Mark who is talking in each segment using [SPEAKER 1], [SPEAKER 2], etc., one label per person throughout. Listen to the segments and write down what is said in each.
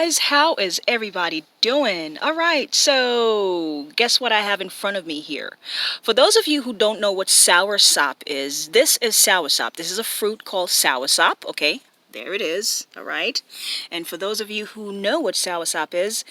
[SPEAKER 1] guys, how is everybody doing? All right, so guess what I have in front of me here? For those of you who don't know what SourSop is, this is SourSop. This is a fruit called SourSop, okay? There it is, all right? And for those of you who know what SourSop is,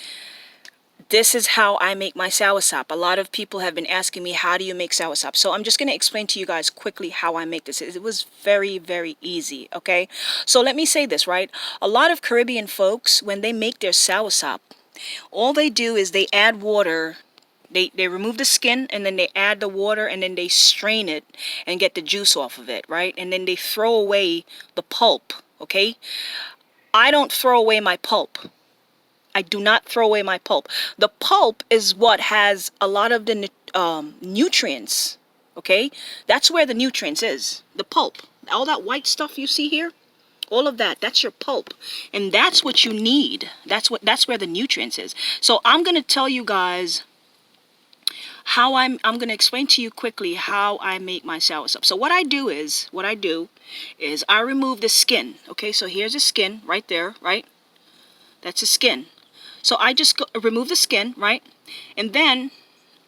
[SPEAKER 1] this is how I make my soursop. A lot of people have been asking me, how do you make soursop? So I'm just going to explain to you guys quickly how I make this. It was very, very easy, okay? So let me say this, right? A lot of Caribbean folks, when they make their soursop, all they do is they add water. They remove the skin, and then they add the water, and then they strain it and get the juice off of it, right? And then they throw away the pulp, okay? I don't throw away my pulp. I do not throw away my pulp. The pulp is what has a lot of the nutrients, okay? That's where the nutrients is, the pulp. All that white stuff you see here, all of that, that's your pulp. And that's what you need. That's where the nutrients is. So I'm going to tell you guys how I'm going to explain to you quickly how I make my soursop. So what I do is I remove the skin, okay? So here's the skin right there, right? That's the skin. So I just remove the skin, right? And then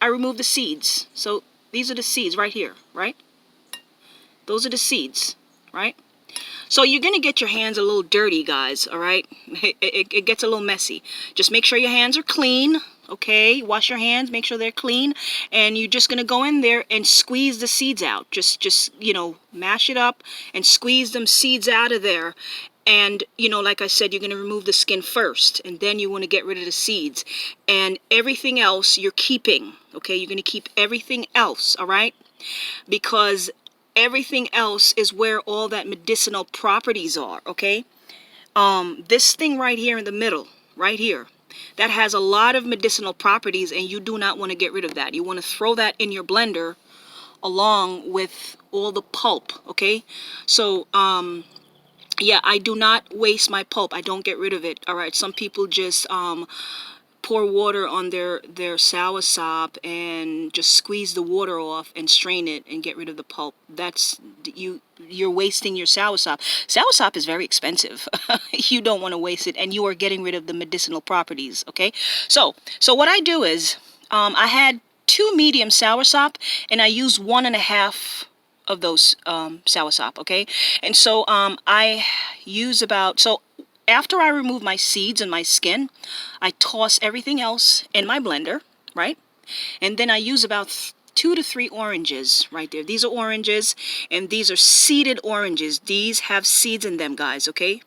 [SPEAKER 1] I remove the seeds. So these are the seeds right here, right? Those are the seeds, right? So you're going to get your hands a little dirty, guys, all right? It gets a little messy. Just make sure your hands are clean, okay? Wash your hands, make sure they're clean. And you're just going to go in there and squeeze the seeds out. Just you know, mash it up and squeeze them seeds out of there. And, you know, like I said, you're going to remove the skin first, and then you want to get rid of the seeds. And everything else you're keeping, okay? You're going to keep everything else, all right? Because everything else is where all that medicinal properties are, okay? This thing right here in the middle, right here, that has a lot of medicinal properties, and you do not want to get rid of that. You want to throw that in your blender along with all the pulp, okay? So, yeah, I do not waste my pulp. I don't get rid of it. All right. Some people just pour water on their soursop and just squeeze the water off and strain it and get rid of the pulp. That's you're wasting your soursop. Soursop is very expensive. You don't want to waste it, and you are getting rid of the medicinal properties. Okay. So what I do is I had 2 medium soursop, and I used 1.5 of those soursop, okay? And so I use about, so after I remove my seeds and my skin, I toss everything else in my blender, right? And then I use about 2 to 3 oranges right there. These are oranges, and these are seeded oranges. These have seeds in them, guys, okay?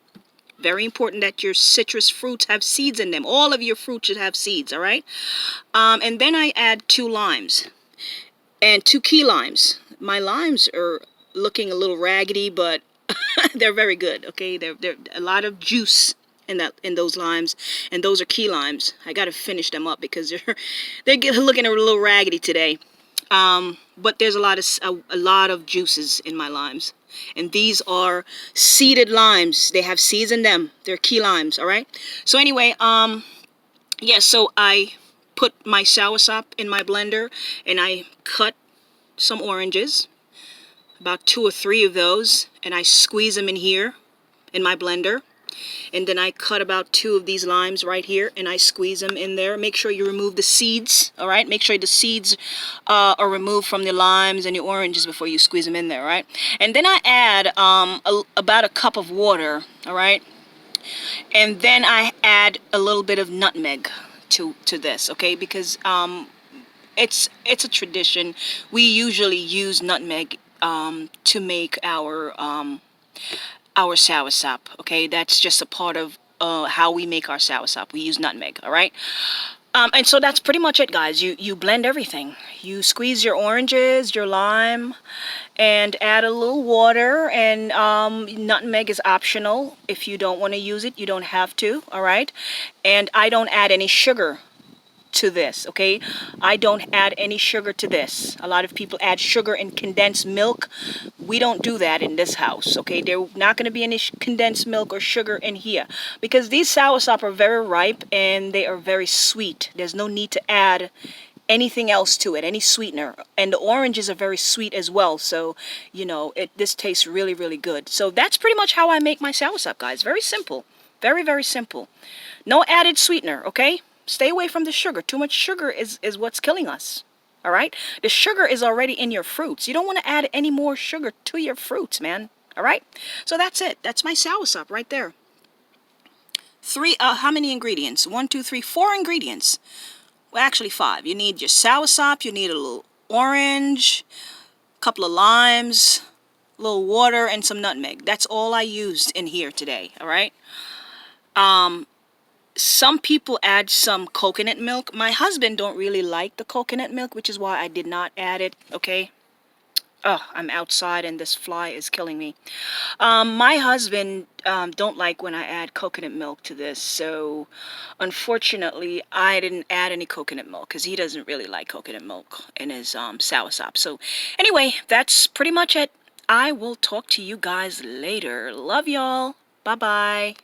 [SPEAKER 1] Very important that your citrus fruits have seeds in them. All of your fruits should have seeds, all right? And then I add 2 limes and 2 key limes. My limes are looking a little raggedy, but they're very good, okay? They're a lot of juice in those limes, and those are key limes. I got to finish them up because they're looking a little raggedy today. But there's a lot of juices in my limes, and these are seeded limes. They have seeds in them. They're key limes, all right? So anyway, yeah, so I put my soursop in my blender, and I cut some oranges, about 2 or 3 of those, and I squeeze them in here in my blender. And then I cut about 2 of these limes right here, and I squeeze them in there. Make sure you remove the seeds, all right? Make sure the seeds are removed from the limes and the oranges before you squeeze them in there, right? And then I add about a cup of water, all right? And then I add a little bit of nutmeg to this, okay? Because it's a tradition. We usually use nutmeg to make our soursop, okay? That's just a part of how we make our soursop. We use nutmeg, all right? And so that's pretty much it, guys. You blend everything. You squeeze your oranges, your lime, and add a little water, and nutmeg is optional. If you don't want to use it, you don't have to, all right? And I don't add any sugar to this, okay? I don't add any sugar to this. A lot of people add sugar in condensed milk. We don't do that in this house, okay? There not going to be any condensed milk or sugar in here because these soursop are very ripe and they are very sweet. There's no need to add anything else to it, any sweetener. And the oranges are very sweet as well, so you know, this tastes really, really good. So that's pretty much how I make my soursop, guys. Very simple. Very, very simple. No added sweetener, okay? Stay away from the sugar. Too much sugar is what's killing us. All right? The sugar is already in your fruits. You don't want to add any more sugar to your fruits, man. All right? So that's it. That's my soursop right there. How many ingredients? 1, 2, 3, 4 ingredients. Well, actually 5. You need your soursop, you need a little orange, a couple of limes, a little water, and some nutmeg. That's all I used in here today, all right? Some people add some coconut milk. My husband don't really like the coconut milk, which is why I did not add it, okay? Oh, I'm outside and this fly is killing me. My husband don't like when I add coconut milk to this, so unfortunately I didn't add any coconut milk because he doesn't really like coconut milk in his soursop. So anyway, that's pretty much it. I will talk to you guys later. Love y'all. Bye-bye.